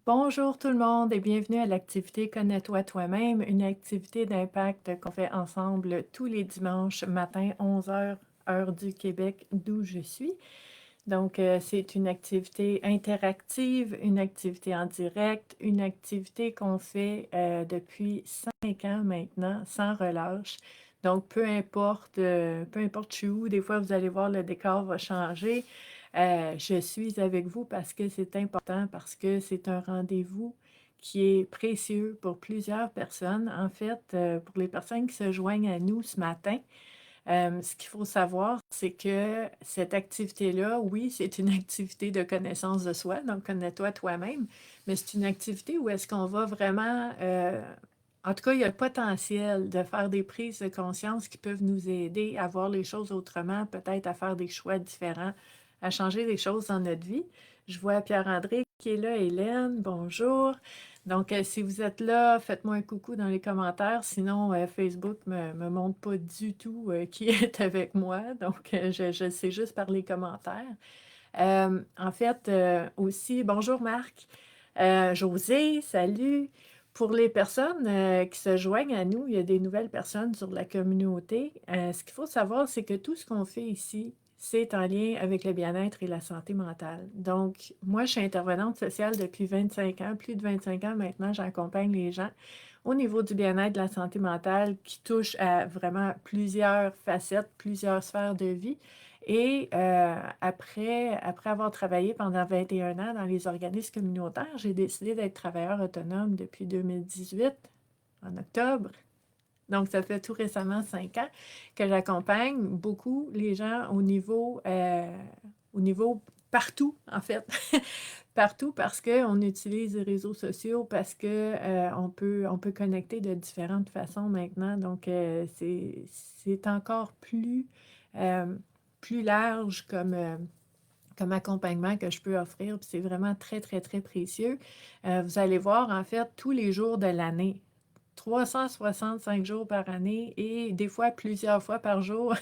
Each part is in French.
Bonjour tout le monde et bienvenue à l'activité Connais-toi toi-même, une activité d'impact qu'on fait ensemble tous les dimanches matin, 11 heures, heure du Québec, d'où je suis. Donc, c'est une activité interactive, une activité en direct, une activité qu'on fait depuis 5 ans maintenant, sans relâche. Donc, peu importe je suis où, des fois vous allez voir le décor va changer. Je suis avec vous parce que c'est important, parce que c'est un rendez-vous qui est précieux pour plusieurs personnes. En fait, pour les personnes qui se joignent à nous ce matin, ce qu'il faut savoir, c'est que cette activité-là, oui, c'est une activité de connaissance de soi, donc connais-toi toi-même, mais c'est une activité où est-ce qu'on va vraiment, en tout cas, il y a le potentiel de faire des prises de conscience qui peuvent nous aider à voir les choses autrement, peut-être à faire des choix différents, à changer les choses dans notre vie. Je vois Pierre-André qui est là, Hélène, bonjour. Donc, si vous êtes là, faites-moi un coucou dans les commentaires. Sinon, Facebook me montre pas du tout qui est avec moi. Donc, je sais juste par les commentaires. En fait, aussi, bonjour Marc. José, salut. Pour les personnes qui se joignent à nous, il y a des nouvelles personnes sur la communauté. Ce qu'il faut savoir, c'est que tout ce qu'on fait ici, c'est en lien avec le bien-être et la santé mentale. Donc, moi, je suis intervenante sociale depuis 25 ans, plus de 25 ans maintenant, j'accompagne les gens au niveau du bien-être, de la santé mentale, qui touche à vraiment plusieurs facettes, plusieurs sphères de vie. Et après avoir travaillé pendant 21 ans dans les organismes communautaires, j'ai décidé d'être travailleur autonome depuis 2018, en octobre. Donc, ça fait tout récemment 5 ans que j'accompagne beaucoup les gens au niveau partout, en fait. Partout parce qu'on utilise les réseaux sociaux, parce que on peut connecter de différentes façons maintenant. Donc, c'est encore euh, plus large comme accompagnement que je peux offrir. Puis c'est vraiment très, très, très précieux. Vous allez voir, en fait, tous les jours de l'année. 365 jours par année et des fois plusieurs fois par jour,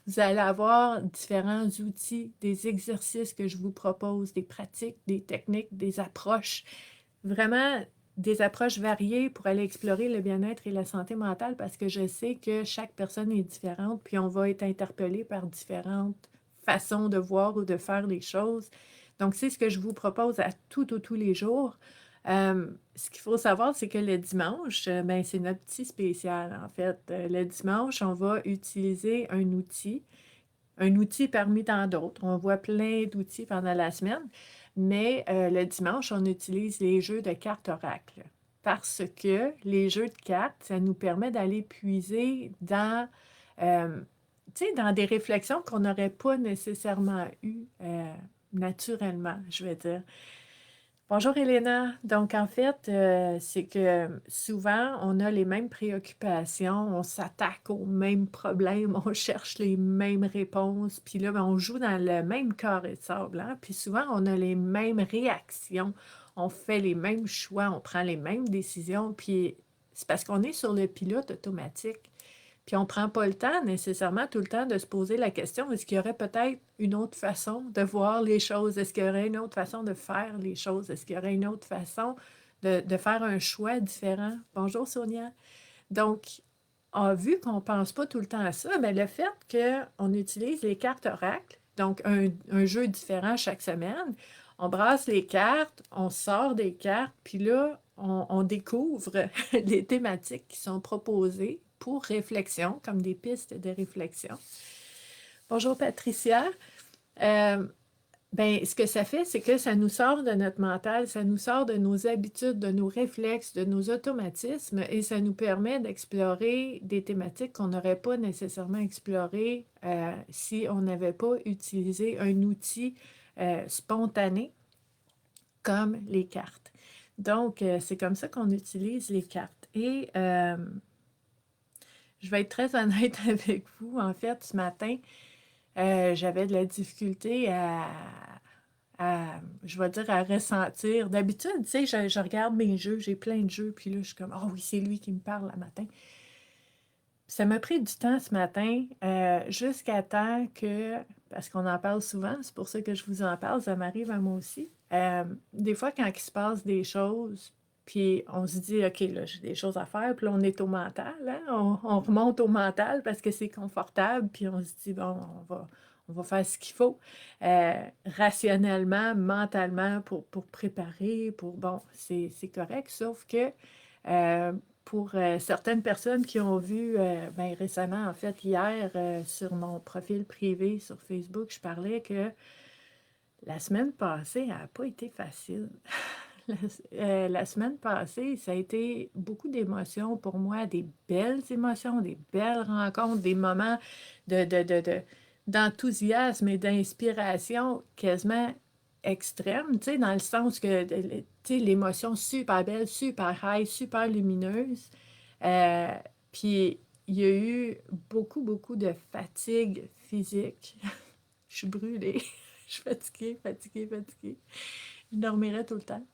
vous allez avoir différents outils, des exercices que je vous propose, des pratiques, des techniques, des approches, vraiment des approches variées pour aller explorer le bien-être et la santé mentale parce que je sais que chaque personne est différente, puis on va être interpellé par différentes façons de voir ou de faire les choses. Donc, c'est ce que je vous propose à tous les jours. Ce qu'il faut savoir, c'est que le dimanche, ben, c'est notre petit spécial, en fait. Le dimanche, on va utiliser un outil parmi tant d'autres. On voit plein d'outils pendant la semaine, mais le dimanche, on utilise les jeux de cartes oracle parce que les jeux de cartes, ça nous permet d'aller puiser euh, dans des réflexions qu'on n'aurait pas nécessairement eues naturellement, je vais dire. Bonjour Elena. Donc en fait, c'est que souvent on a les mêmes préoccupations, on s'attaque aux mêmes problèmes, on cherche les mêmes réponses, puis là ben, on joue dans le même carré de sable, hein? Puis souvent on a les mêmes réactions, on fait les mêmes choix, on prend les mêmes décisions, puis c'est parce qu'on est sur le pilote automatique. Puis on ne prend pas le temps nécessairement tout le temps de se poser la question, est-ce qu'il y aurait peut-être une autre façon de voir les choses? Est-ce qu'il y aurait une autre façon de faire les choses? Est-ce qu'il y aurait une autre façon de faire un choix différent? Bonjour Sonia. Donc, vu qu'on ne pense pas tout le temps à ça, bien, le fait qu'on utilise les cartes oracles, donc un jeu différent chaque semaine, on brasse les cartes, on sort des cartes, puis là, on découvre les thématiques qui sont proposées pour réflexion, comme des pistes de réflexion. Bonjour Patricia. Euh, ben, ce que ça fait, c'est que ça nous sort de notre mental, ça nous sort de nos habitudes, de nos réflexes, de nos automatismes et ça nous permet d'explorer des thématiques qu'on n'aurait pas nécessairement explorées si on n'avait pas utilisé un outil spontané comme les cartes. Donc, c'est comme ça qu'on utilise les cartes. Et je vais être très honnête avec vous. En fait, ce matin, j'avais de la difficulté je vais dire, à ressentir. D'habitude, tu sais, je regarde mes jeux, j'ai plein de jeux, puis là, je suis comme, oh oui, c'est lui qui me parle le matin. Ça m'a pris du temps ce matin, jusqu'à temps que, parce qu'on en parle souvent, c'est pour ça que je vous en parle, ça m'arrive à moi aussi, Des fois, quand il se passe des choses, puis on se dit, OK, là, j'ai des choses à faire, puis là, on est au mental, hein? On remonte au mental parce que c'est confortable, puis on se dit, bon, on va faire ce qu'il faut, rationnellement, mentalement, pour préparer, bon, c'est correct, sauf que euh, pour certaines personnes qui ont vu, ben, récemment, en fait, hier, sur mon profil privé sur Facebook, je parlais que la semaine passée n'a pas été facile. La semaine passée, ça a été beaucoup d'émotions pour moi, des belles émotions, des belles rencontres, des moments d'enthousiasme et d'inspiration quasiment extrêmes, tu sais, dans le sens que, tu sais, l'émotion super belle, super high, super lumineuse. Euh, Puis, il y a eu beaucoup, beaucoup de fatigue physique. Je suis brûlée. Je suis fatiguée, fatiguée, fatiguée. Je dormirais tout le temps.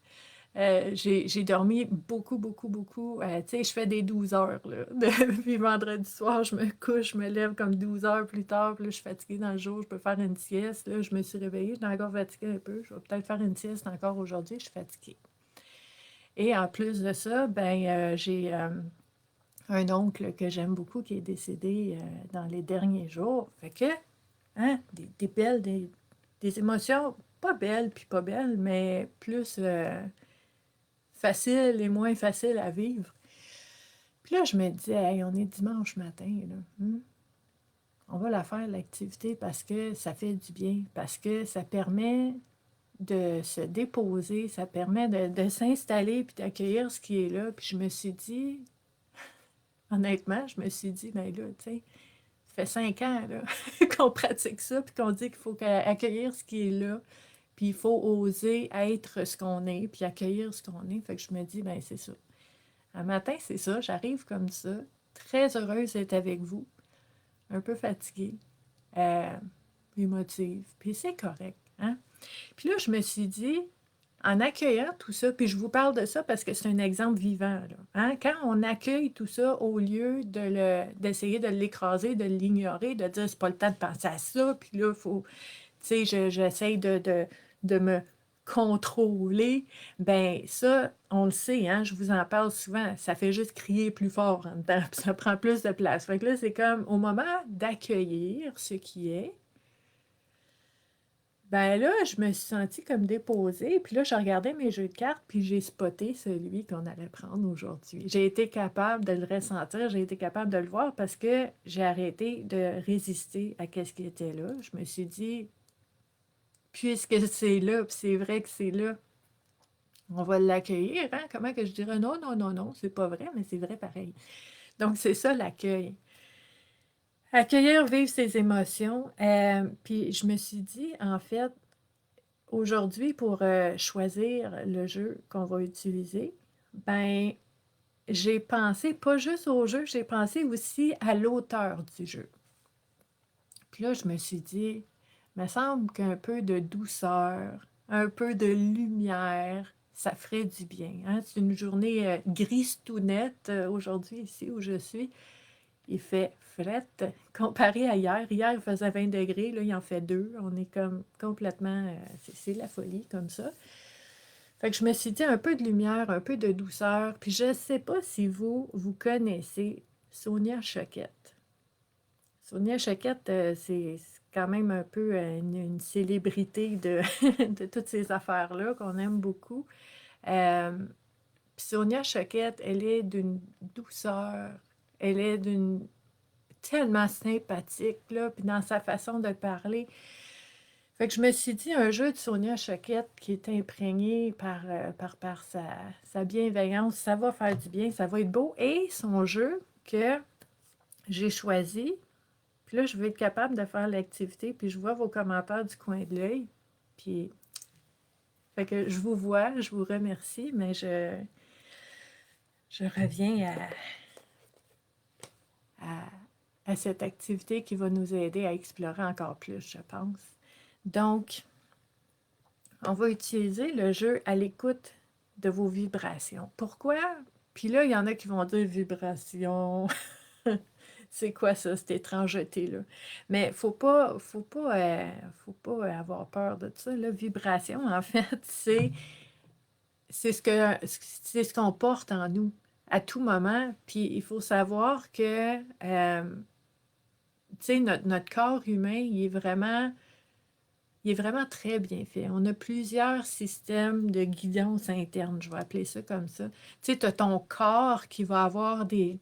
J'ai dormi beaucoup, beaucoup, beaucoup. Tu sais, je fais des 12 heures, là. Depuis vendredi soir, je me couche, je me lève comme 12 heures plus tard. Puis là, je suis fatiguée dans le jour, je peux faire une sieste. Là, je me suis réveillée, je suis encore fatiguée un peu. Je vais peut-être faire une sieste encore aujourd'hui, je suis fatiguée. Et en plus de ça, ben, j'ai un oncle que j'aime beaucoup qui est décédé dans les derniers jours. Fait que, hein, des belles, des émotions pas belles puis pas belles, mais plus faciles et moins faciles à vivre. Puis là, je me disais, hey, on est dimanche matin, là. On va la faire, l'activité, parce que ça fait du bien, parce que ça permet de se déposer, ça permet de s'installer puis d'accueillir ce qui est là. Puis je me suis dit, honnêtement, je me suis dit, ben là, tu sais, ça fait 5 ans là, qu'on pratique ça, puis qu'on dit qu'il faut accueillir ce qui est là, puis il faut oser être ce qu'on est, puis accueillir ce qu'on est. Fait que je me dis, ben c'est ça. Un matin, c'est ça, j'arrive comme ça, très heureuse d'être avec vous, un peu fatiguée, euh, émotive, puis c'est correct, hein? Puis là, je me suis dit, en accueillant tout ça, puis je vous parle de ça parce que c'est un exemple vivant, là, hein? Quand on accueille tout ça, au lieu d'essayer de l'écraser, de l'ignorer, de dire, c'est pas le temps de penser à ça, puis là, il faut, tu sais, j'essaye de me contrôler, ben ça, on le sait, hein, je vous en parle souvent, ça fait juste crier plus fort en dedans, puis ça prend plus de place. Fait que là, c'est comme au moment d'accueillir ce qui est, ben là, je me suis sentie comme déposée, puis là, je regardais mes jeux de cartes, puis j'ai spoté celui qu'on allait prendre aujourd'hui. J'ai été capable de le ressentir, j'ai été capable de le voir parce que j'ai arrêté de résister à ce qui était là. Je me suis dit, puisque c'est là, puis c'est vrai que c'est là, on va l'accueillir, hein? Comment que je dirais non, non, non, non, c'est pas vrai, mais c'est vrai pareil. Donc, c'est ça l'accueil. Accueillir, vivre ses émotions. Puis je me suis dit, en fait, aujourd'hui, pour choisir le jeu qu'on va utiliser, ben, j'ai pensé pas juste au jeu, j'ai pensé aussi à l'auteur du jeu. Puis là, je me suis dit, il me semble qu'un peu de douceur, un peu de lumière, ça ferait du bien, hein? C'est une journée grise tout nette aujourd'hui, ici où je suis. Il fait fret comparé à hier. Hier, il faisait 20 degrés, là, il en fait 2. On est comme complètement... c'est la folie comme ça. Fait que je me suis dit un peu de lumière, un peu de douceur. Puis je ne sais pas si vous connaissez Sonia Choquette. Sonia Choquette, c'est quand même un peu une célébrité de, de toutes ces affaires-là qu'on aime beaucoup. Euh, Puis Sonia Choquette, elle est d'une douceur, elle est d'une tellement sympathique, là, puis dans sa façon de parler. Fait que je me suis dit, un jeu de Sonia Choquette qui est imprégné par sa bienveillance, ça va faire du bien, ça va être beau. Et son jeu que j'ai choisi, puis là, je vais être capable de faire l'activité, puis je vois vos commentaires du coin de l'œil. Puis, fait que je vous vois, je vous remercie, mais je reviens à, à cette activité qui va nous aider à explorer encore plus, je pense. Donc, on va utiliser le jeu à l'écoute de vos vibrations. Pourquoi? Puis là, il y en a qui vont dire vibration. C'est quoi ça, cette étrangeté-là? Mais faut pas avoir peur de ça. La vibration, en fait, c'est ce qu'on porte en nous à tout moment. Puis il faut savoir que tu sais, notre corps humain, il est vraiment très bien fait. On a plusieurs systèmes de guidance interne, je vais appeler ça comme ça. Tu sais, tu as ton corps qui va avoir tu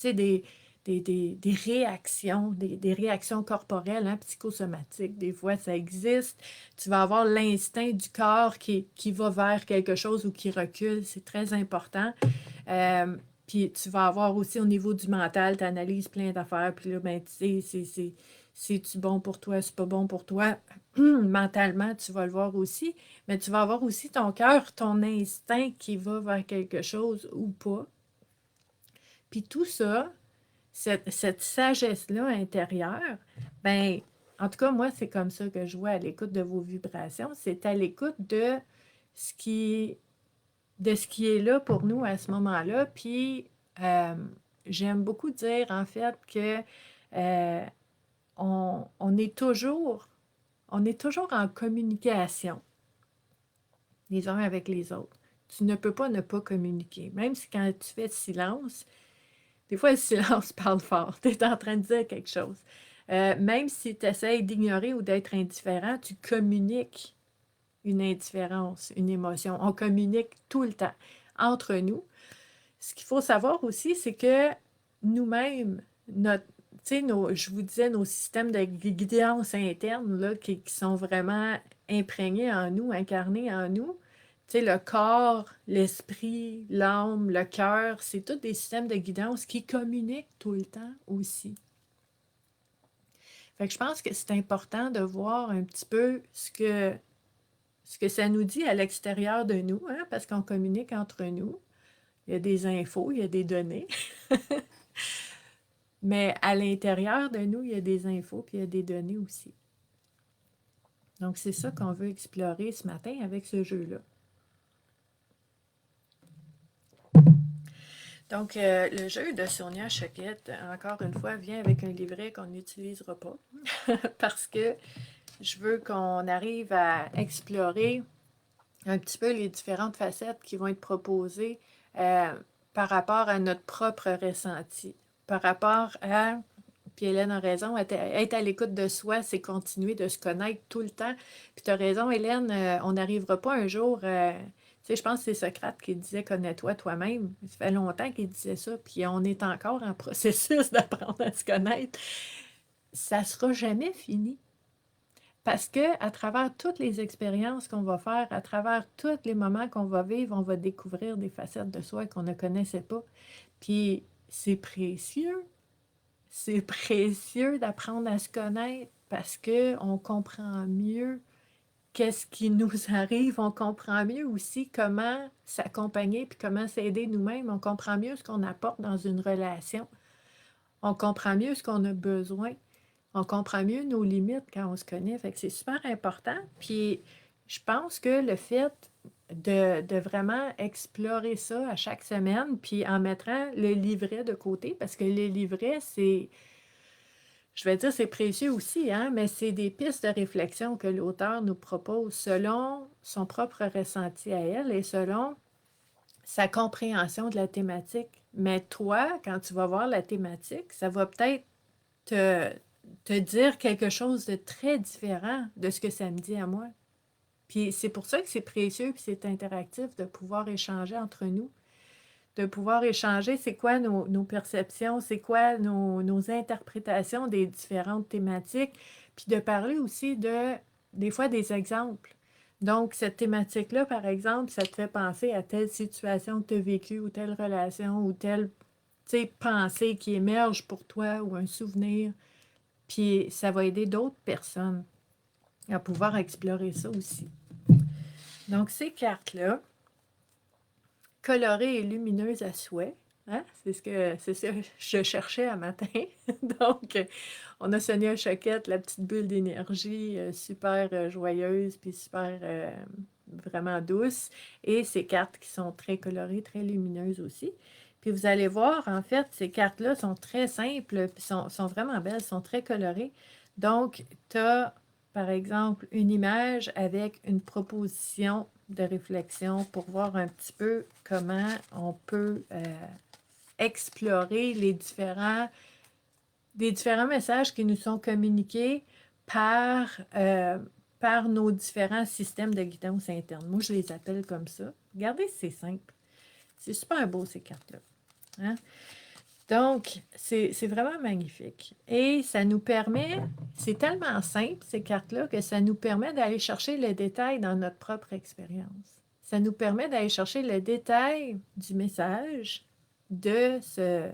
sais, des réactions, des réactions corporelles, hein, psychosomatiques. Des fois, ça existe. Tu vas avoir l'instinct du corps qui va vers quelque chose ou qui recule. C'est très important. Euh, Puis tu vas avoir aussi au niveau du mental, tu analyses plein d'affaires. Puis là, ben, tu sais, c'est-tu bon pour toi, c'est pas bon pour toi. Mentalement, tu vas le voir aussi. Mais tu vas avoir aussi ton cœur, ton instinct qui va vers quelque chose ou pas. Puis tout ça, cette sagesse-là intérieure, ben, en tout cas, moi, c'est comme ça que je vois à l'écoute de vos vibrations. C'est à l'écoute ce qui, de ce qui est là pour nous à ce moment-là. Puis, euh, j'aime beaucoup dire, en fait, que euh, on est toujours en communication, les uns avec les autres. Tu ne peux pas ne pas communiquer. Même si quand tu fais silence, des fois, le silence parle fort. Tu es en train de dire quelque chose. Même si tu essaies d'ignorer ou d'être indifférent, tu communiques une indifférence, une émotion. On communique tout le temps entre nous. Ce qu'il faut savoir aussi, c'est que nous-mêmes, je vous disais, nos systèmes de guidance interne là, qui sont vraiment imprégnés en nous, incarnés en nous, le corps, l'esprit, l'âme, le cœur, c'est tous des systèmes de guidance qui communiquent tout le temps aussi. Fait que je pense que c'est important de voir un petit peu ce que ça nous dit à l'extérieur de nous, hein, parce qu'on communique entre nous. Il y a des infos, il y a des données. Mais à l'intérieur de nous, il y a des infos puis il y a des données aussi. Donc, c'est ça qu'on veut explorer ce matin avec ce jeu-là. Donc, le jeu de Sonia Choquette, encore une fois, vient avec un livret qu'on n'utilisera pas parce que je veux qu'on arrive à explorer un petit peu les différentes facettes qui vont être proposées par rapport à notre propre ressenti, par rapport à, puis Hélène a raison, être à l'écoute de soi, c'est continuer de se connaître tout le temps. Puis tu as raison, Hélène, on n'arrivera pas un jour, tu sais, je pense que c'est Socrate qui disait connais-toi toi-même. Ça fait longtemps qu'il disait ça, puis on est encore en processus d'apprendre à se connaître. Ça ne sera jamais fini. Parce que à travers toutes les expériences qu'on va faire, à travers tous les moments qu'on va vivre, on va découvrir des facettes de soi qu'on ne connaissait pas. Puis c'est précieux. C'est précieux d'apprendre à se connaître parce qu'on comprend mieux qu'est-ce qui nous arrive. On comprend mieux aussi comment s'accompagner puis comment s'aider nous-mêmes. On comprend mieux ce qu'on apporte dans une relation. On comprend mieux ce qu'on a besoin. On comprend mieux nos limites quand on se connaît. Fait que c'est super important. Puis je pense que le fait de vraiment explorer ça à chaque semaine, puis en mettant le livret de côté, parce que le livret, je vais dire, c'est précieux aussi, hein, mais c'est des pistes de réflexion que l'auteur nous propose selon son propre ressenti à elle et selon sa compréhension de la thématique. Mais toi, quand tu vas voir la thématique, ça va peut-être te, te dire quelque chose de très différent de ce que ça me dit à moi. Puis c'est pour ça que c'est précieux puis c'est interactif de pouvoir échanger entre nous, de pouvoir échanger c'est quoi nos perceptions, c'est quoi nos interprétations des différentes thématiques, puis de parler aussi des fois des exemples. Donc, cette thématique-là, par exemple, ça te fait penser à telle situation que tu as vécue ou telle relation ou telle pensée qui émerge pour toi ou un souvenir. Puis ça va aider d'autres personnes à pouvoir explorer ça aussi. Donc, ces cartes-là, colorées et lumineuses à souhait, hein? C'est ce que je cherchais à matin. Donc, on a Sonia Choquette, la petite bulle d'énergie, super joyeuse, puis super vraiment douce. Et ces cartes qui sont très colorées, très lumineuses aussi. Puis vous allez voir, en fait, ces cartes-là sont très simples, puis sont vraiment belles, sont très colorées. Donc, tu as, par exemple, une image avec une proposition de réflexion pour voir un petit peu comment on peut explorer les différents messages qui nous sont communiqués par, par nos différents systèmes de guidance interne. Moi, je les appelle comme ça. Regardez, c'est simple. C'est super beau, ces cartes-là. Hein? Donc, c'est vraiment magnifique. Et ça nous permet, c'est tellement simple, ces cartes-là, que ça nous permet d'aller chercher le détail dans notre propre expérience. Ça nous permet d'aller chercher le détail du message, de ce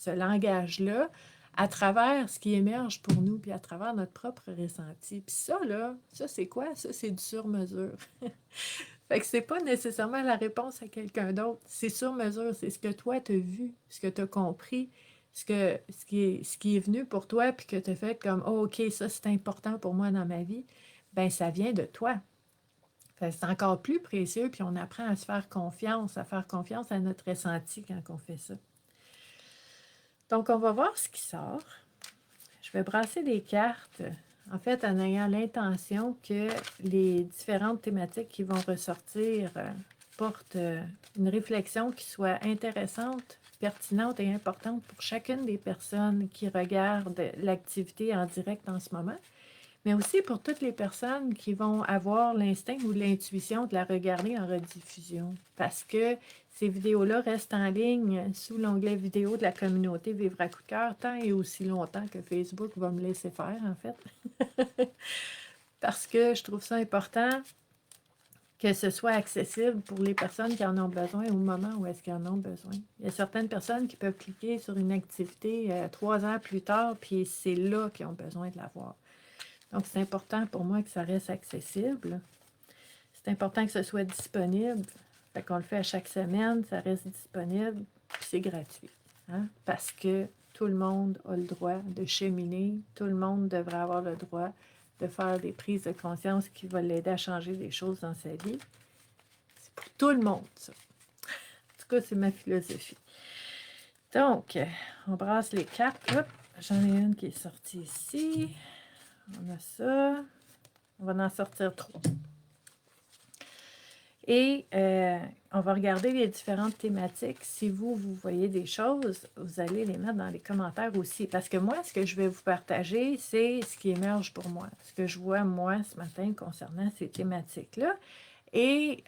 langage-là, à travers ce qui émerge pour nous, puis à travers notre propre ressenti. Puis ça, là, ça, c'est quoi? Ça, c'est du sur-mesure. Fait que c'est pas nécessairement la réponse à quelqu'un d'autre. C'est sur mesure. C'est ce que toi, tu as vu, ce que tu as compris, ce qui est venu pour toi, puis que tu as fait comme, oh, OK, ça, c'est important pour moi dans ma vie. Ben ça vient de toi. Fait que c'est encore plus précieux, puis on apprend à se faire confiance, à faire confiance à notre ressenti quand on fait ça. Donc, on va voir ce qui sort. Je vais brasser les cartes, en fait, en ayant l'intention que les différentes thématiques qui vont ressortir portent une réflexion qui soit intéressante, pertinente et importante pour chacune des personnes qui regardent l'activité en direct en ce moment, mais aussi pour toutes les personnes qui vont avoir l'instinct ou l'intuition de la regarder en rediffusion. Parce que ces vidéos-là restent en ligne sous l'onglet vidéo de la communauté Vivre à coup de cœur, tant et aussi longtemps que Facebook va me laisser faire, en fait. Parce que je trouve ça important que ce soit accessible pour les personnes qui en ont besoin au moment où est-ce qu'ils en ont besoin. Il y a certaines personnes qui peuvent cliquer sur une activité 3 heures plus tard, puis c'est là qu'ils ont besoin de la voir. Donc, c'est important pour moi que ça reste accessible. C'est important que ce soit disponible. Fait qu'on le fait à chaque semaine, ça reste disponible, puis c'est gratuit. Hein? Parce que tout le monde a le droit de cheminer, tout le monde devrait avoir le droit de faire des prises de conscience qui vont l'aider à changer des choses dans sa vie. C'est pour tout le monde, ça. En tout cas, c'est ma philosophie. Donc, on brasse les cartes. Hop, j'en ai une qui est sortie ici. On a ça. On va en sortir 3. Et on va regarder les différentes thématiques. Si vous voyez des choses, vous allez les mettre dans les commentaires aussi. Parce que moi, ce que je vais vous partager, c'est ce qui émerge pour moi. Ce que je vois, moi, ce matin, concernant ces thématiques-là. Et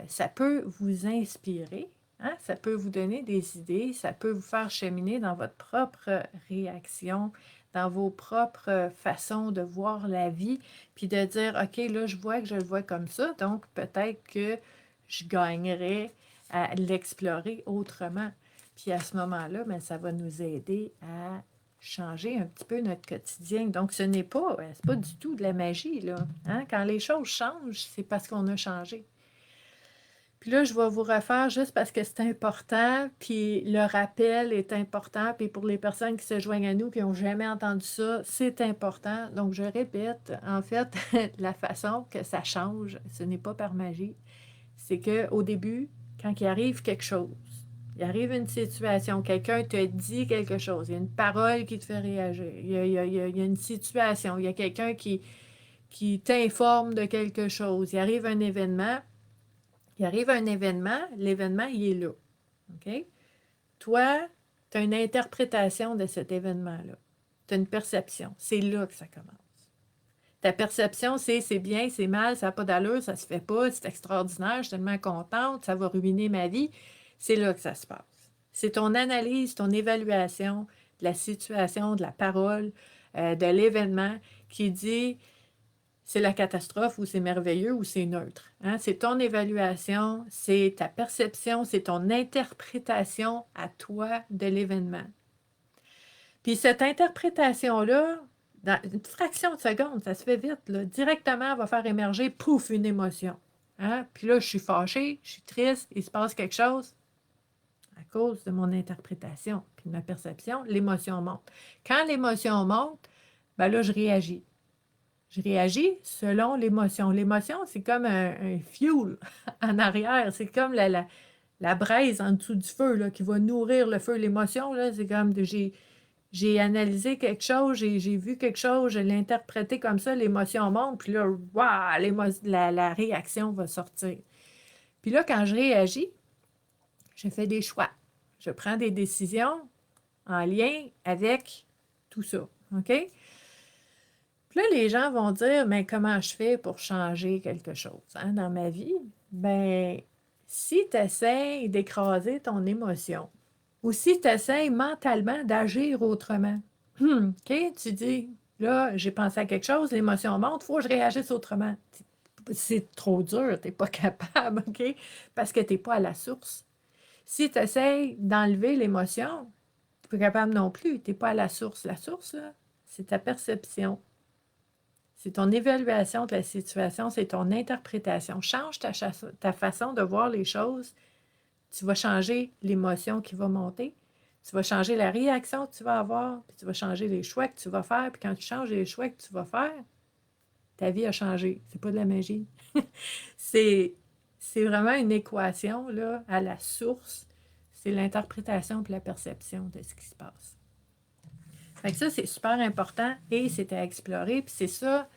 ça peut vous inspirer. Hein? Ça peut vous donner des idées. Ça peut vous faire cheminer dans votre propre réaction, dans vos propres façons de voir la vie, puis de dire, OK, là, je vois que je le vois comme ça, donc peut-être que je gagnerais à l'explorer autrement. Puis à ce moment-là, bien, ça va nous aider à changer un petit peu notre quotidien. Donc, ce n'est pas, c'est pas du tout de la magie, là. Hein? Quand les choses changent, c'est parce qu'on a changé. Puis là, je vais vous refaire juste parce que c'est important, puis le rappel est important, puis pour les personnes qui se joignent à nous, qui n'ont jamais entendu ça, c'est important. Donc, je répète, en fait, la façon que ça change, ce n'est pas par magie, c'est qu'au début, quand il arrive quelque chose, il arrive une situation, quelqu'un te dit quelque chose, il y a une parole qui te fait réagir, il y a une situation, il y a quelqu'un qui t'informe de quelque chose, il arrive un événement, l'événement, il est là. OK? Toi, tu as une interprétation de cet événement-là. Tu as une perception. C'est là que ça commence. Ta perception, c'est bien, c'est mal, ça n'a pas d'allure, ça se fait pas, c'est extraordinaire, je suis tellement contente, ça va ruiner ma vie. C'est là que ça se passe. C'est ton analyse, ton évaluation de la situation, de la parole, de l'événement qui dit c'est la catastrophe ou c'est merveilleux ou c'est neutre. Hein? C'est ton évaluation, c'est ta perception, c'est ton interprétation à toi de l'événement. Puis cette interprétation-là, dans une fraction de seconde, ça se fait vite, là, directement, elle va faire émerger, pouf, une émotion. Hein? Puis là, je suis fâchée, je suis triste, il se passe quelque chose à cause de mon interprétation puis de ma perception, l'émotion monte. Quand l'émotion monte, ben là, je réagis. Je réagis selon l'émotion. L'émotion, c'est comme un fuel en arrière. C'est comme la braise en dessous du feu, là, qui va nourrir le feu. L'émotion, là, c'est comme j'ai analysé quelque chose, j'ai vu quelque chose, je l'ai interprété comme ça, l'émotion monte, puis là, waouh, la réaction va sortir. Puis là, quand je réagis, je fais des choix. Je prends des décisions en lien avec tout ça. OK? Puis là, les gens vont dire, mais comment je fais pour changer quelque chose dans ma vie? Ben, si tu essaies d'écraser ton émotion, ou si tu essaies mentalement d'agir autrement, OK, tu dis, là, j'ai pensé à quelque chose, l'émotion monte, il faut que je réagisse autrement. C'est trop dur, tu n'es pas capable, OK? Parce que tu n'es pas à la source. Si tu essaies d'enlever l'émotion, tu n'es pas capable non plus, tu n'es pas à la source. La source, là, c'est ta perception. C'est ton évaluation de la situation, c'est ton interprétation. Change ta façon de voir les choses, tu vas changer l'émotion qui va monter, tu vas changer la réaction que tu vas avoir, puis tu vas changer les choix que tu vas faire. Puis quand tu changes les choix que tu vas faire, ta vie a changé. C'est pas de la magie. c'est, c'est vraiment une équation là, à la source. C'est l'interprétation et la perception de ce qui se passe. Fait que ça, c'est super important et c'est à explorer. Puis c'est ça,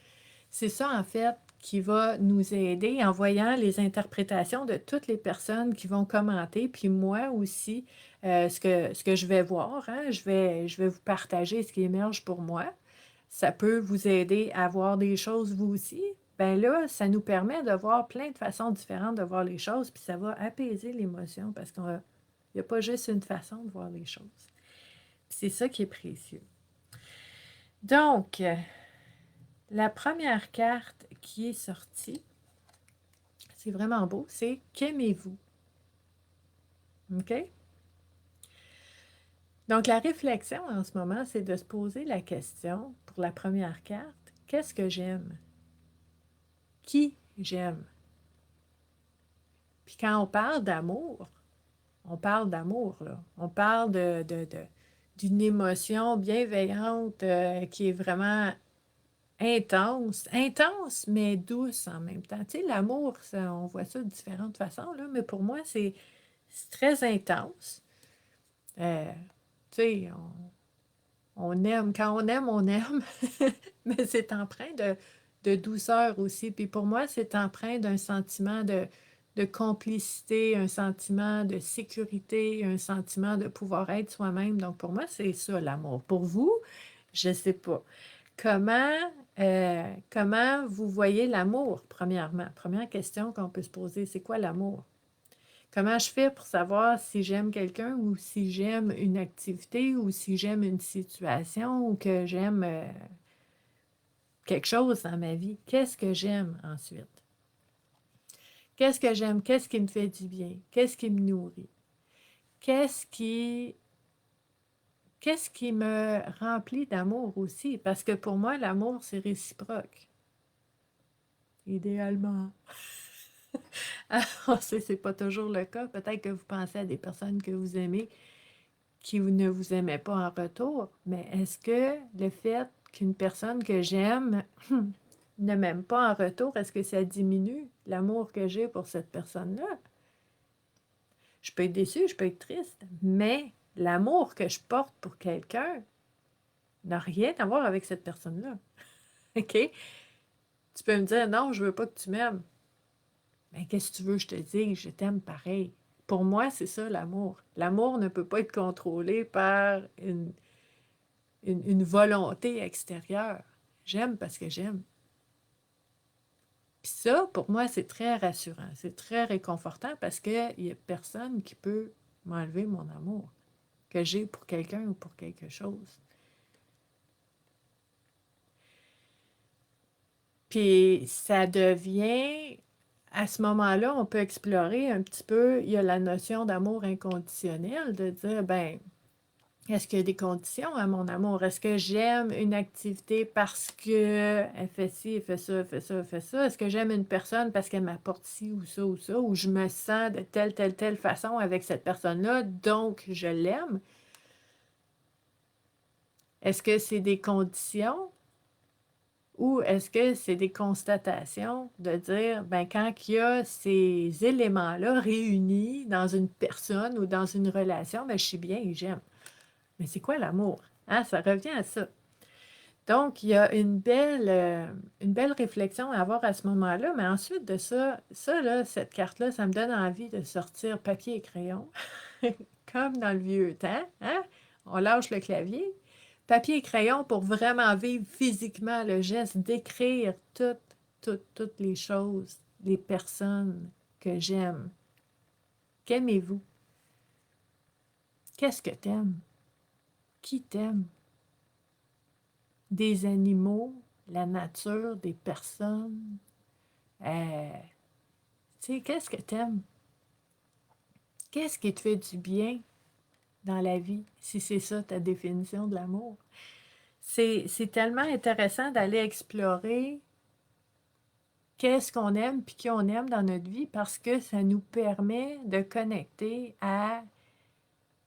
en fait, qui va nous aider en voyant les interprétations de toutes les personnes qui vont commenter, puis moi aussi, ce que je vais voir. Hein, je vais vous partager ce qui émerge pour moi. Ça peut vous aider à voir des choses vous aussi. Bien là, ça nous permet de voir plein de façons différentes de voir les choses, puis ça va apaiser l'émotion parce qu'il n'y a pas juste une façon de voir les choses. C'est ça qui est précieux. Donc, la première carte qui est sortie, c'est vraiment beau, c'est « Qu'aimez-vous? » OK? Donc, la réflexion en ce moment, c'est de se poser la question, pour la première carte, qu'est-ce que j'aime? Qui j'aime? Puis quand on parle d'amour, là. On parle d'une émotion bienveillante qui est vraiment intense, mais douce en même temps. Tu sais, l'amour, on voit ça de différentes façons, là, mais pour moi, c'est très intense. Tu sais, on aime, quand on aime, mais c'est empreint de douceur aussi. Puis pour moi, c'est empreint d'un sentiment de complicité, un sentiment de sécurité, un sentiment de pouvoir être soi-même. Donc pour moi, c'est ça l'amour. Pour vous, je ne sais pas. Comment vous voyez l'amour, premièrement? Première question qu'on peut se poser, c'est quoi l'amour? Comment je fais pour savoir si j'aime quelqu'un ou si j'aime une activité ou si j'aime une situation ou que j'aime quelque chose dans ma vie? Qu'est-ce que j'aime ensuite? Qu'est-ce que j'aime? Qu'est-ce qui me fait du bien? Qu'est-ce qui me nourrit? Qu'est-ce qui me remplit d'amour aussi? Parce que pour moi, l'amour, c'est réciproque. Idéalement. Alors, c'est pas toujours le cas. Peut-être que vous pensez à des personnes que vous aimez qui ne vous aimaient pas en retour, mais est-ce que le fait qu'une personne que j'aime ne m'aime pas en retour, est-ce que ça diminue l'amour que j'ai pour cette personne-là? Je peux être déçue, je peux être triste, mais l'amour que je porte pour quelqu'un n'a rien à voir avec cette personne-là. OK? Tu peux me dire, non, je veux pas que tu m'aimes. Mais qu'est-ce que tu veux que je te dise? Je t'aime pareil. Pour moi, c'est ça l'amour. L'amour ne peut pas être contrôlé par une volonté extérieure. J'aime parce que j'aime. Puis ça, pour moi, c'est très rassurant. C'est très réconfortant parce qu'il n'y a personne qui peut m'enlever mon amour que j'ai pour quelqu'un ou pour quelque chose. Puis ça devient, à ce moment-là, on peut explorer un petit peu, il y a la notion d'amour inconditionnel, de dire, ben, est-ce qu'il y a des conditions à mon amour? Est-ce que j'aime une activité parce qu'elle fait ci, elle fait ça, elle fait ça, elle fait ça? Est-ce que j'aime une personne parce qu'elle m'apporte ci ou ça, ou je me sens de telle façon avec cette personne-là, donc je l'aime? Est-ce que c'est des conditions Ou est-ce que c'est des constatations de dire, ben, quand il y a ces éléments-là réunis dans une personne ou dans une relation, ben, je suis bien et j'aime. Mais c'est quoi l'amour? Hein? Ça revient à ça. Donc, il y a une belle réflexion à avoir à ce moment-là, mais ensuite de ça, là, cette carte-là, ça me donne envie de sortir papier et crayon, comme dans le vieux temps, hein? On lâche le clavier, papier et crayon pour vraiment vivre physiquement le geste d'écrire toutes les choses, les personnes que j'aime. Qu'aimez-vous? Qu'est-ce que t'aimes? Qui t'aime? Des animaux, la nature, des personnes. Tu sais, qu'est-ce que t'aimes? Qu'est-ce qui te fait du bien dans la vie, si c'est ça ta définition de l'amour? C'est tellement intéressant d'aller explorer qu'est-ce qu'on aime puis qui on aime dans notre vie parce que ça nous permet de connecter à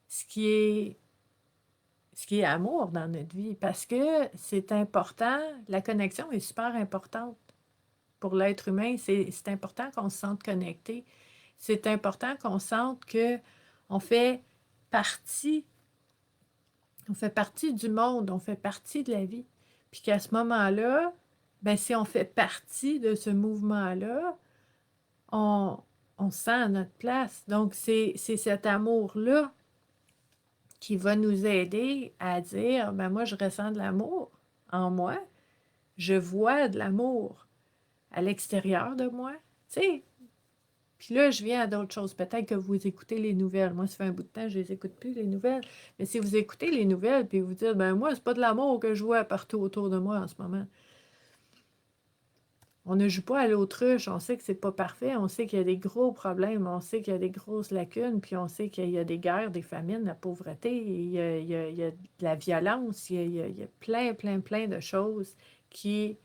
ce qui est, ce qui est amour dans notre vie parce que c'est important, la connexion est super importante pour l'être humain, c'est important qu'on se sente connecté, c'est important qu'on sente que on fait partie, on fait partie du monde, on fait partie de la vie, puis qu'à ce moment-là, ben si on fait partie de ce mouvement-là, on, on se sent à notre place. Donc, c'est cet amour-là qui va nous aider à dire, ben moi, je ressens de l'amour en moi, je vois de l'amour à l'extérieur de moi, tu sais. Puis là, je viens à d'autres choses. Peut-être que vous écoutez les nouvelles. Moi, ça fait un bout de temps, je les écoute plus, les nouvelles. Mais si vous écoutez les nouvelles, puis vous dites, ben moi, c'est pas de l'amour que je vois partout autour de moi en ce moment. On ne joue pas à l'autruche, on sait que c'est pas parfait, on sait qu'il y a des gros problèmes, on sait qu'il y a des grosses lacunes, puis on sait qu'il y a des guerres, des famines, la pauvreté, il y a de la violence, il y a plein de choses qui,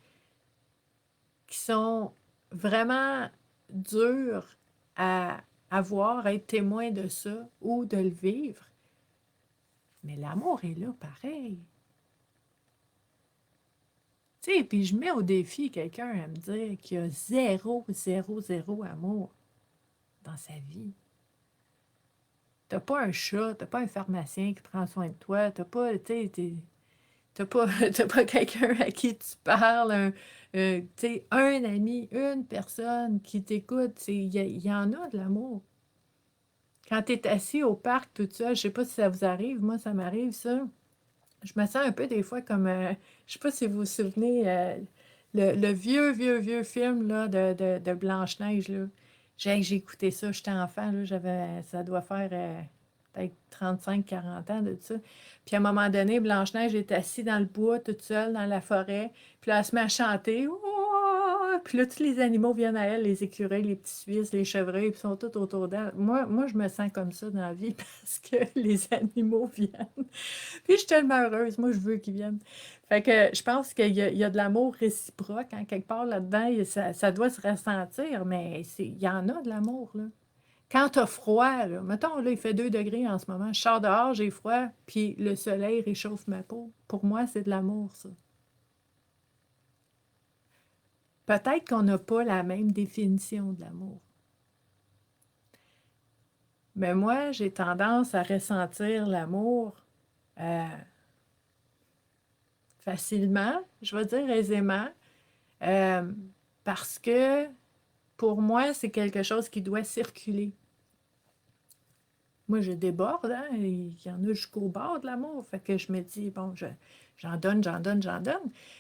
qui sont vraiment dures à voir, à être témoin de ça ou de le vivre. Mais l'amour est là pareil. Tu sais, puis je mets au défi quelqu'un à me dire qu'il y a zéro amour dans sa vie. T'as pas un chat, t'as pas un pharmacien qui prend soin de toi, t'as pas, tu sais, t'as pas, t'as pas quelqu'un à qui tu parles, tu sais, un ami, une personne qui t'écoute, il y en a de l'amour. Quand tu es assis au parc tout seul, je sais pas si ça vous arrive, moi ça m'arrive ça. Je me sens un peu des fois comme, je sais pas si vous vous souvenez, le vieux film là, de Blanche-Neige, là. J'ai écouté ça, j'étais enfant, là, ça doit faire peut-être 35 40 ans de ça. Puis à un moment donné, Blanche-Neige est assise dans le bois, toute seule, dans la forêt. Puis là, elle se met à chanter. Ouah! Puis là, tous les animaux viennent à elle, les écureuils, les petits Suisses, les chevreuils, puis sont tous autour d'elle. Moi, je me sens comme ça dans la vie parce que les animaux viennent. Puis je suis tellement heureuse. Moi, je veux qu'ils viennent. Fait que je pense qu'il y a de l'amour réciproque, hein, quelque part là-dedans. Ça doit se ressentir, mais il y en a de l'amour, là. Quand t'as froid, là, mettons, là, il fait 2 degrés en ce moment. Je sors dehors, j'ai froid, puis le soleil réchauffe ma peau. Pour moi, c'est de l'amour, ça. Peut-être qu'on n'a pas la même définition de l'amour. Mais moi, j'ai tendance à ressentir l'amour euh, facilement, je vais dire aisément, euh, parce que pour moi, c'est quelque chose qui doit circuler. Moi, je déborde, hein, il y en a jusqu'au bord de l'amour. Fait que je me dis, bon, j'en donne.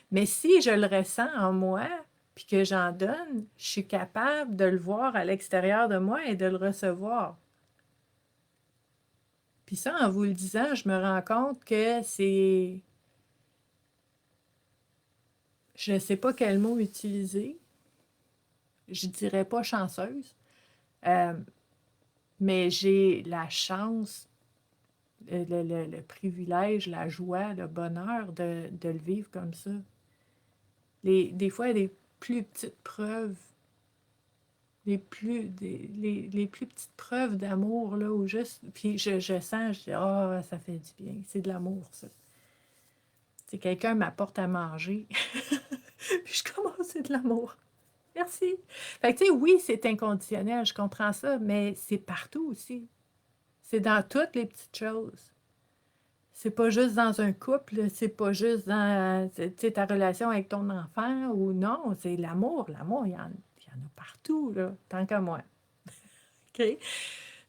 Mais si je le ressens en moi, puis que j'en donne, je suis capable de le voir à l'extérieur de moi et de le recevoir. Puis ça, en vous le disant, je me rends compte que c'est... Je ne sais pas quel mot utiliser. Je dirais pas chanceuse. Euh, mais j'ai la chance, le privilège, la joie, le bonheur de le vivre comme ça. Des fois, les plus petites preuves, les plus petites preuves d'amour, là, où juste, puis je sens, je dis, ah, ça fait du bien, c'est de l'amour, ça. C'est quelqu'un m'apporte à manger. Puis je suis comme, oh, c'est de l'amour. Merci. Fait que, tu sais, oui, c'est inconditionnel, je comprends ça, mais c'est partout aussi. C'est dans toutes les petites choses. C'est pas juste dans un couple, c'est pas juste dans, tu sais, ta relation avec ton enfant ou non, c'est l'amour. L'amour, il y en a partout, là, tant qu'à moi. OK?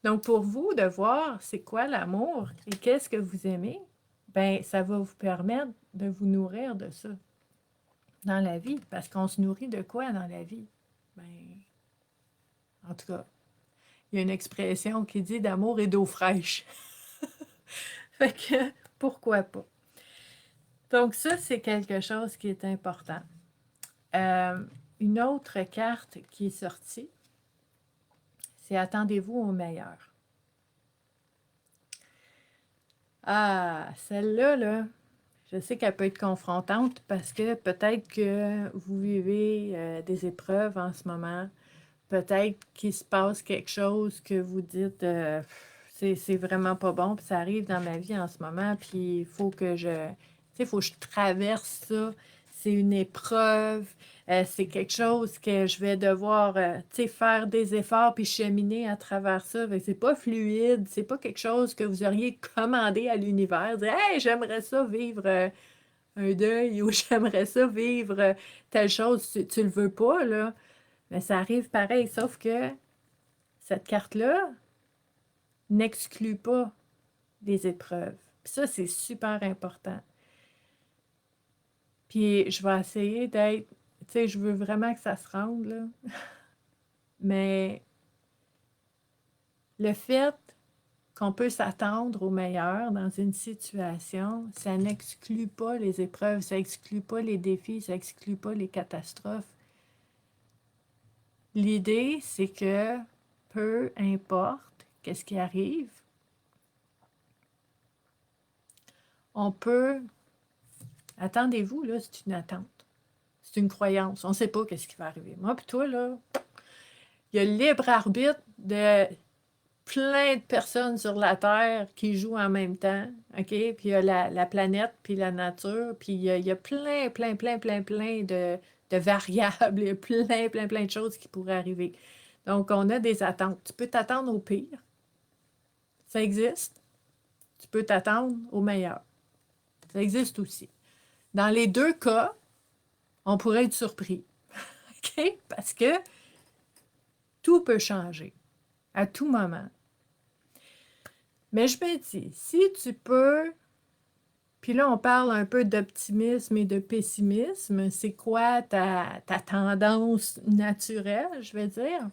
Donc, pour vous, de voir c'est quoi l'amour et qu'est-ce que vous aimez, ben ça va vous permettre de vous nourrir de ça dans la vie. Parce qu'on se nourrit de quoi dans la vie? Ben, en tout cas, il y a une expression qui dit d'amour et d'eau fraîche. Fait que, pourquoi pas? Donc, ça, c'est quelque chose qui est important. Euh, une autre carte qui est sortie, c'est attendez-vous au meilleur. Ah, celle-là, là, je sais qu'elle peut être confrontante parce que peut-être que vous vivez des épreuves en ce moment. Peut-être qu'il se passe quelque chose que vous dites c'est vraiment pas bon, puis ça arrive dans ma vie en ce moment, puis il faut que faut que je traverse ça. C'est une épreuve, c'est quelque chose que je vais devoir faire des efforts puis cheminer à travers ça. C'est pas fluide, c'est pas quelque chose que vous auriez commandé à l'univers. Dire, hey, j'aimerais ça vivre un deuil ou j'aimerais ça vivre telle chose. Tu le veux pas, là. Mais ça arrive pareil, sauf que cette carte-là n'exclut pas les épreuves. Puis ça, c'est super important. Puis je vais essayer d'être, tu sais, je veux vraiment que ça se rende, là. Mais le fait qu'on peut s'attendre au meilleur dans une situation, ça n'exclut pas les épreuves, ça n'exclut pas les défis, ça n'exclut pas les catastrophes. L'idée, c'est que peu importe qu'est-ce qui arrive, on peut... Attendez-vous, là, c'est une attente. C'est une croyance. On ne sait pas qu'est-ce qui va arriver. Moi, puis toi, là, il y a le libre arbitre de plein de personnes sur la Terre qui jouent en même temps, OK? Puis il y a la planète, puis la nature, puis il y a plein de variables, il y a plein de choses qui pourraient arriver. Donc, on a des attentes. Tu peux t'attendre au pire. Ça existe. Tu peux t'attendre au meilleur. Ça existe aussi. Dans les deux cas, on pourrait être surpris. OK? Parce que tout peut changer à tout moment. Mais je me dis, si tu peux, puis là on parle un peu d'optimisme et de pessimisme, c'est quoi ta tendance naturelle, je vais dire?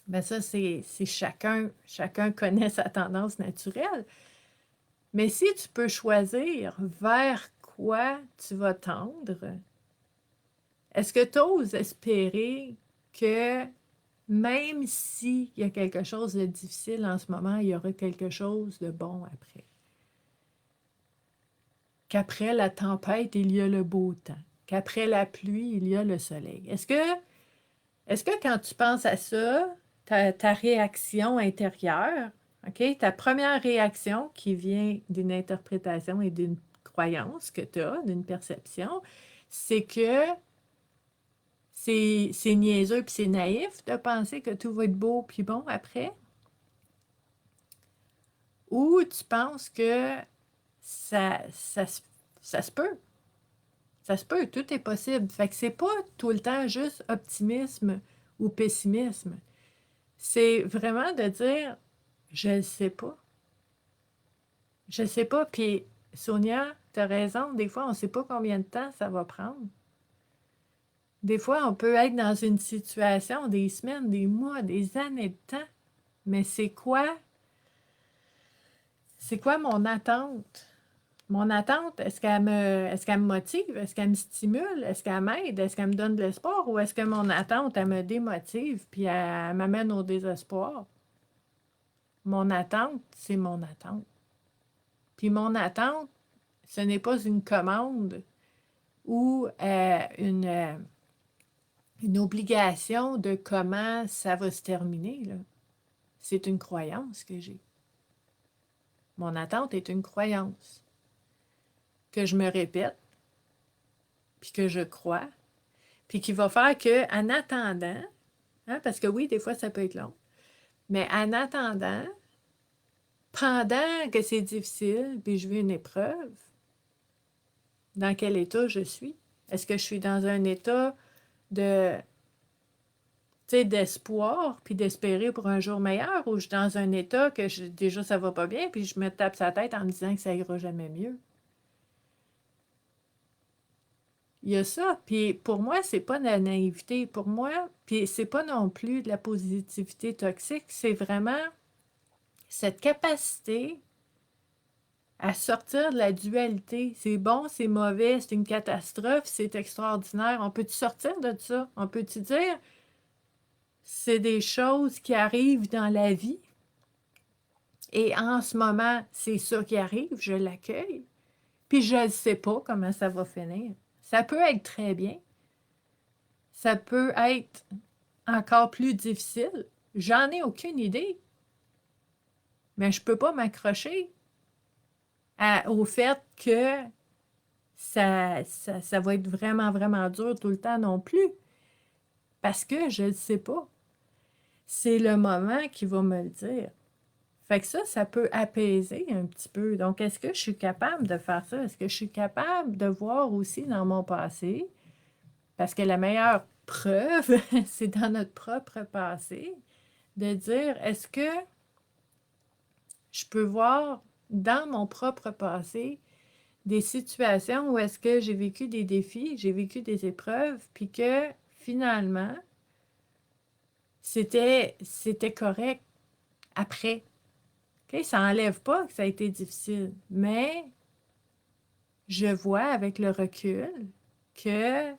Ben ça, c'est chacun connaît sa tendance naturelle. Mais si tu peux choisir vers quoi tu vas tendre, est-ce que tu oses espérer que même s'il y a quelque chose de difficile en ce moment, il y aura quelque chose de bon après? Qu'après la tempête, il y a le beau temps. Qu'après la pluie, il y a le soleil. Est-ce que quand tu penses à ça, ta réaction intérieure, OK, ta première réaction qui vient d'une interprétation et d'une croyance que tu as, d'une perception, c'est que c'est niaiseux puis c'est naïf de penser que tout va être beau puis bon après? Ou tu penses que ça se peut? Ça se peut, tout est possible. Fait que c'est pas tout le temps juste optimisme ou pessimisme. C'est vraiment de dire, je ne sais pas. Je ne sais pas. Puis, Sonia, tu as raison, des fois, on ne sait pas combien de temps ça va prendre. Des fois, on peut être dans une situation des semaines, des mois, des années de temps. Mais c'est quoi mon attente? Mon attente, est-ce qu'elle me motive? Est-ce qu'elle me stimule? Est-ce qu'elle m'aide? Est-ce qu'elle me donne de l'espoir? Ou est-ce que mon attente, elle me démotive puis elle m'amène au désespoir? Mon attente, c'est mon attente. Puis mon attente, ce n'est pas une commande ou une obligation de comment ça va se terminer, là. C'est une croyance que j'ai. Mon attente est une croyance que je me répète, puis que je crois, puis qui va faire qu'en attendant, hein, parce que oui, des fois, ça peut être long, mais en attendant, pendant que c'est difficile, puis je vis une épreuve, dans quel état je suis? Est-ce que je suis dans un état de, tu sais, d'espoir, puis d'espérer pour un jour meilleur, ou je suis dans un état que déjà ça va pas bien, puis je me tape sa tête en me disant que ça ira jamais mieux? Il y a ça. Puis pour moi, c'est pas de la naïveté. Pour moi, puis c'est pas non plus de la positivité toxique, c'est vraiment cette capacité à sortir de la dualité. C'est bon, c'est mauvais, c'est une catastrophe, c'est extraordinaire. On peut-tu sortir de ça? On peut-tu dire, c'est des choses qui arrivent dans la vie et en ce moment, c'est ça qui arrive, je l'accueille, puis je ne sais pas comment ça va finir. Ça peut être très bien, ça peut être encore plus difficile. J'en ai aucune idée, mais je ne peux pas m'accrocher au fait que ça va être vraiment, vraiment dur tout le temps non plus, parce que je ne sais pas. C'est le moment qui va me le dire. Fait que ça peut apaiser un petit peu. Donc, est-ce que je suis capable de faire ça? Est-ce que je suis capable de voir aussi dans mon passé? Parce que la meilleure preuve, c'est dans notre propre passé, de dire, est-ce que je peux voir dans mon propre passé des situations où est-ce que j'ai vécu des défis, j'ai vécu des épreuves, puis que finalement, c'était correct après. Okay? Ça n'enlève pas que ça a été difficile, mais je vois avec le recul que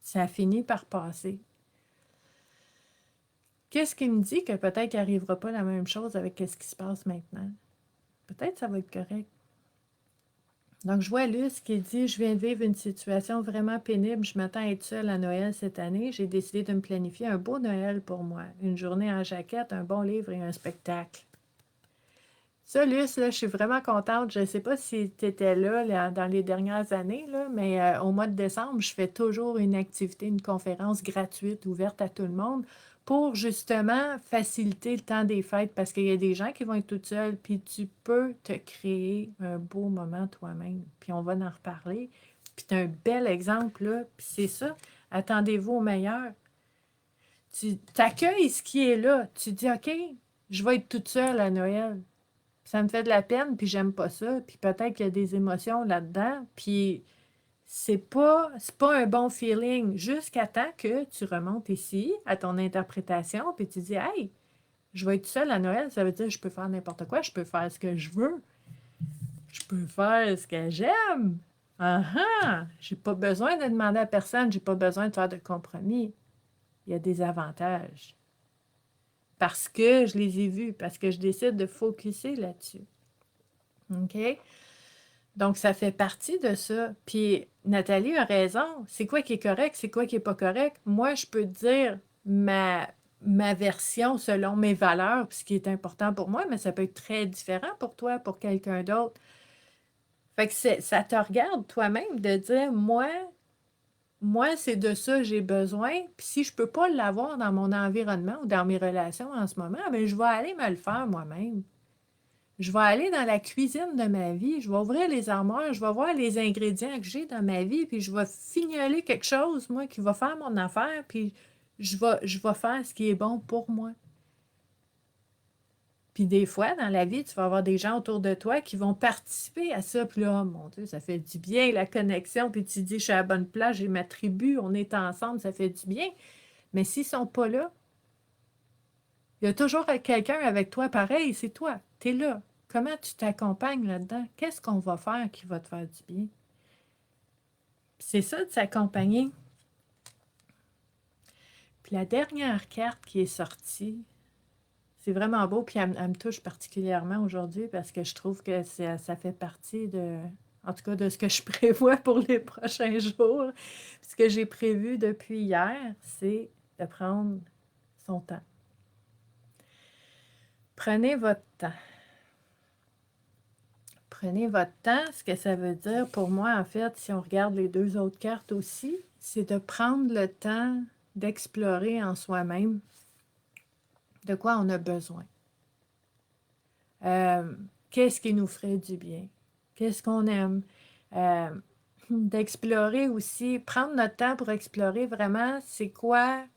ça a fini par passer. Qu'est-ce qui me dit que peut-être qu'il n'arrivera pas la même chose avec ce qui se passe maintenant? Peut-être que ça va être correct. Donc, je vois Luce qui dit « Je viens de vivre une situation vraiment pénible. Je m'attends à être seule à Noël cette année. J'ai décidé de me planifier un beau Noël pour moi. Une journée en jaquette, un bon livre et un spectacle. » Ça, Luce, là, je suis vraiment contente. Je ne sais pas si tu étais là, dans les dernières années, là, mais au mois de décembre, je fais toujours une activité, une conférence gratuite, ouverte à tout le monde, pour justement faciliter le temps des fêtes, parce qu'il y a des gens qui vont être toutes seules, puis tu peux te créer un beau moment toi-même. Puis on va en reparler. Puis tu as un bel exemple, là, puis c'est ça. Attendez-vous au meilleur. Tu t'accueilles ce qui est là. Tu dis, OK, je vais être toute seule à Noël. Ça me fait de la peine, puis j'aime pas ça, puis peut-être qu'il y a des émotions là-dedans, puis c'est pas un bon feeling jusqu'à temps que tu remontes ici à ton interprétation, puis tu dis « Hey, je vais être seule à Noël, ça veut dire que je peux faire n'importe quoi, je peux faire ce que je veux, je peux faire ce que j'aime. Ah ah! J'ai pas besoin de demander à personne, j'ai pas besoin de faire de compromis. Il y a des avantages. Parce que je les ai vus, parce que je décide de focusser là-dessus. OK? Donc, ça fait partie de ça. Puis, Nathalie a raison. C'est quoi qui est correct? C'est quoi qui n'est pas correct? Moi, je peux te dire ma version selon mes valeurs, puis ce qui est important pour moi, mais ça peut être très différent pour toi, pour quelqu'un d'autre. Fait que ça te regarde toi-même de dire, moi, c'est de ça que j'ai besoin. Puis si je ne peux pas l'avoir dans mon environnement ou dans mes relations en ce moment, bien, je vais aller me le faire moi-même. Je vais aller dans la cuisine de ma vie, je vais ouvrir les armoires, je vais voir les ingrédients que j'ai dans ma vie, puis je vais fignoler quelque chose, moi, qui va faire mon affaire, puis je vais faire ce qui est bon pour moi. Puis des fois, dans la vie, tu vas avoir des gens autour de toi qui vont participer à ça. Puis là, oh mon Dieu, ça fait du bien, la connexion. Puis tu dis, je suis à la bonne place, j'ai ma tribu, on est ensemble, ça fait du bien. Mais s'ils ne sont pas là, il y a toujours quelqu'un avec toi pareil, c'est toi, tu es là. Comment tu t'accompagnes là-dedans? Qu'est-ce qu'on va faire qui va te faire du bien? C'est ça de s'accompagner. Puis la dernière carte qui est sortie, c'est vraiment beau, puis elle me touche particulièrement aujourd'hui parce que je trouve que ça fait partie en tout cas, de ce que je prévois pour les prochains jours. Ce que j'ai prévu depuis hier, c'est de prendre son temps. Prenez votre temps. Prenez votre temps. Ce que ça veut dire pour moi, en fait, si on regarde les deux autres cartes aussi, c'est de prendre le temps d'explorer en soi-même de quoi on a besoin. Qu'est-ce qui nous ferait du bien? Qu'est-ce qu'on aime? D'explorer aussi, prendre notre temps pour explorer vraiment c'est quoi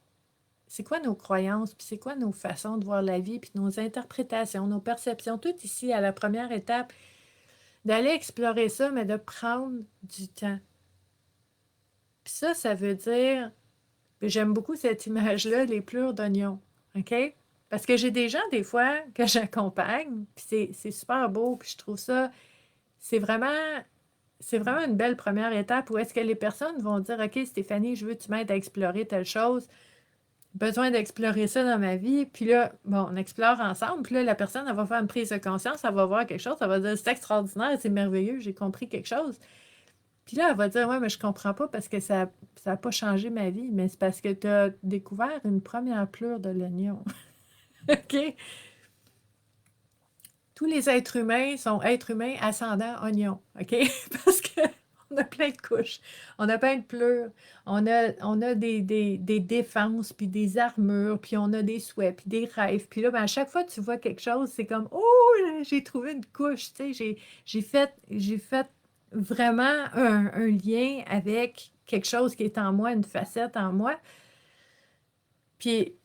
nos croyances, puis c'est quoi nos façons de voir la vie, puis nos interprétations, nos perceptions, tout ici à la première étape, d'aller explorer ça, mais de prendre du temps. Puis ça veut dire, j'aime beaucoup cette image-là, les plures d'oignon, OK? Parce que j'ai des gens, des fois, que j'accompagne, puis c'est super beau, puis je trouve ça, c'est vraiment, c'est vraiment une belle première étape où est-ce que les personnes vont dire, OK, Stéphanie, je veux que tu m'aides à explorer telle chose, besoin d'explorer ça dans ma vie, puis là, bon, on explore ensemble, puis là, la personne, elle va faire une prise de conscience, elle va voir quelque chose, elle va dire, c'est extraordinaire, c'est merveilleux, j'ai compris quelque chose. Puis là, elle va dire, ouais, mais je comprends pas parce que ça n'a pas changé ma vie, mais c'est parce que tu as découvert une première pleure de l'oignon. OK? Tous les êtres humains sont êtres humains ascendant oignon. OK? Parce que on a plein de couches, on a plein de pleurs, on a des défenses, puis des armures, puis on a des souhaits, puis des rêves. Puis là, ben, à chaque fois que tu vois quelque chose, c'est comme, oh, j'ai trouvé une couche, tu sais, j'ai fait vraiment un lien avec quelque chose qui est en moi, une facette en moi. Puis,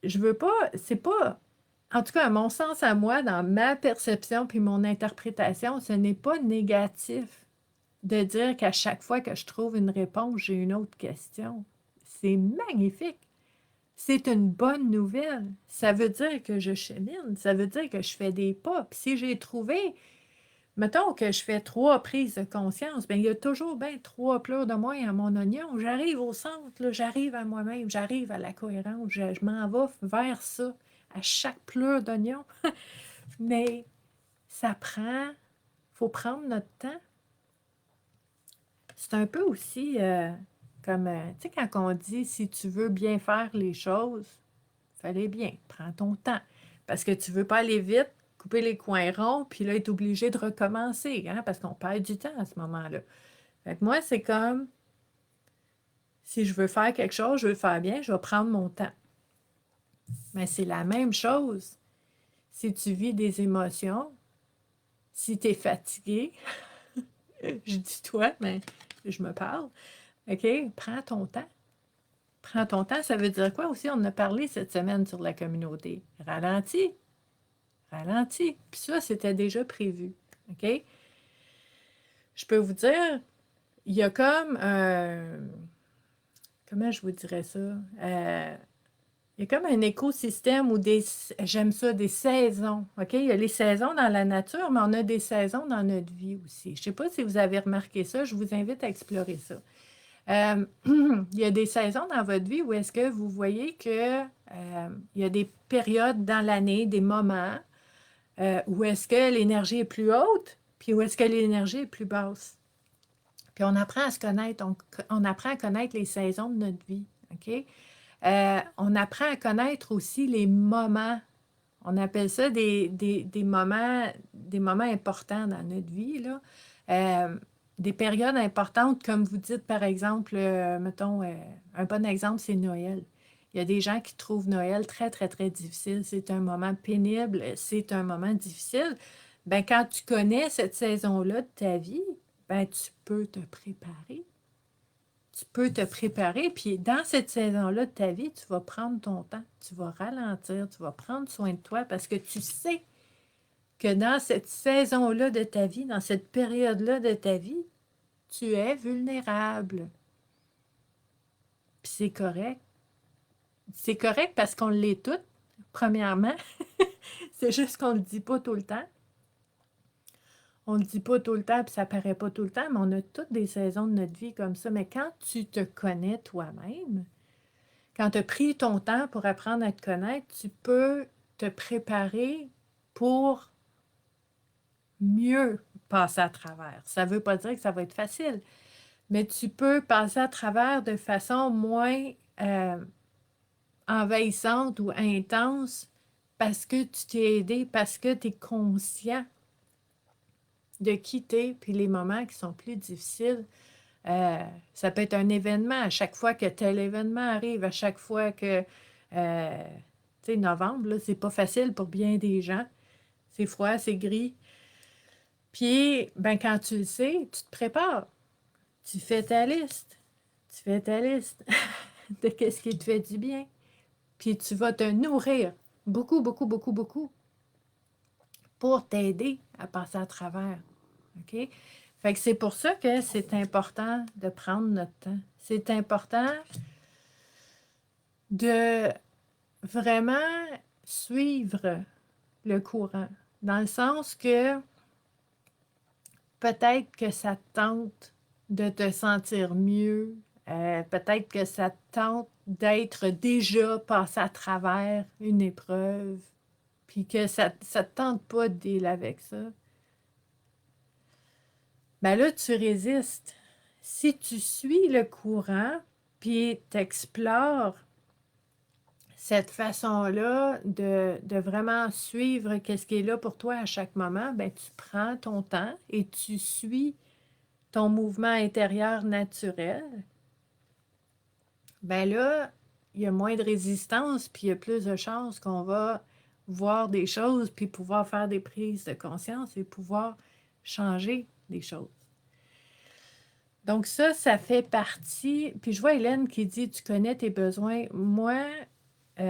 je veux pas, c'est pas, en tout cas, à mon sens, à moi, dans ma perception puis mon interprétation, ce n'est pas négatif de dire qu'à chaque fois que je trouve une réponse, j'ai une autre question. C'est magnifique. C'est une bonne nouvelle. Ça veut dire que je chemine. Ça veut dire que je fais des pas. Puis si j'ai trouvé, mettons que je fais 3 prises de conscience, bien, il y a toujours bien 3 pleurs de moins à mon oignon. J'arrive au centre, là, j'arrive à moi-même, j'arrive à la cohérence, je m'en vais vers ça à chaque pleur d'oignon. Mais ça prend, il faut prendre notre temps. C'est un peu aussi comme, tu sais, quand on dit si tu veux bien faire les choses, fallait bien, prends ton temps. Parce que tu veux pas aller vite, couper les coins ronds, puis là, être obligé de recommencer, hein, parce qu'on perd du temps à ce moment-là. Fait que moi, c'est comme, si je veux faire quelque chose, je veux le faire bien, je vais prendre mon temps. Mais c'est la même chose si tu vis des émotions, si tu es fatigué, je dis toi, mais je me parle, OK? Prends ton temps. Prends ton temps, ça veut dire quoi aussi? On en a parlé cette semaine sur la communauté. Ralentis, ralentis. Puis ça, c'était déjà prévu, OK? Je peux vous dire, il y a comme comment je vous dirais ça? Il y a comme un écosystème ou j'aime ça, des saisons, OK? Il y a les saisons dans la nature, mais on a des saisons dans notre vie aussi. Je ne sais pas si vous avez remarqué ça, je vous invite à explorer ça. Il y a des saisons dans votre vie où est-ce que vous voyez que il y a des périodes dans l'année, des moments où est-ce que l'énergie est plus haute, puis où est-ce que l'énergie est plus basse. Puis on apprend à se connaître, on apprend à connaître les saisons de notre vie, OK? On apprend à connaître aussi les moments. On appelle ça des moments importants dans notre vie, là. Des périodes importantes, comme vous dites, par exemple, mettons, un bon exemple, c'est Noël. Il y a des gens qui trouvent Noël très, très, très difficile. C'est un moment pénible, c'est un moment difficile. Ben, quand tu connais cette saison-là de ta vie, ben, tu peux te préparer. Tu peux te préparer, puis dans cette saison-là de ta vie, tu vas prendre ton temps, tu vas ralentir, tu vas prendre soin de toi parce que tu sais que dans cette saison-là de ta vie, dans cette période-là de ta vie, tu es vulnérable. Puis c'est correct. C'est correct parce qu'on l'est toutes, premièrement. C'est juste qu'on ne le dit pas tout le temps. On ne le dit pas tout le temps, puis ça paraît pas tout le temps, mais on a toutes des saisons de notre vie comme ça. Mais quand tu te connais toi-même, quand tu as pris ton temps pour apprendre à te connaître, tu peux te préparer pour mieux passer à travers. Ça ne veut pas dire que ça va être facile, mais tu peux passer à travers de façon moins envahissante ou intense parce que tu t'es aidé, parce que tu es conscient de quitter, puis les moments qui sont plus difficiles, Ça peut être un événement, à chaque fois que tel événement arrive, à chaque fois que, euh, tu sais, novembre, là, c'est pas facile pour bien des gens. C'est froid, c'est gris. Puis, ben, quand tu le sais, tu te prépares. Tu fais ta liste. Tu fais ta liste de qu'est-ce qui te fait du bien. Puis tu vas te nourrir beaucoup, beaucoup, beaucoup, beaucoup pour t'aider à passer à travers. OK? Fait que c'est pour ça que c'est important de prendre notre temps. C'est important de vraiment suivre le courant. Dans le sens que peut-être que ça te tente de te sentir mieux, peut-être que ça te tente d'être déjà passé à travers une épreuve, puis que ça ne te tente pas de dealer avec ça. Ben là, tu résistes. Si tu suis le courant, puis t'explores cette façon-là de vraiment suivre qu'est-ce qui est là pour toi à chaque moment, ben tu prends ton temps et tu suis ton mouvement intérieur naturel, ben là, il y a moins de résistance, puis il y a plus de chances qu'on va voir des choses, puis pouvoir faire des prises de conscience et pouvoir changer des choses. Donc ça fait partie. Puis je vois Hélène qui dit, tu connais tes besoins. Moi, tu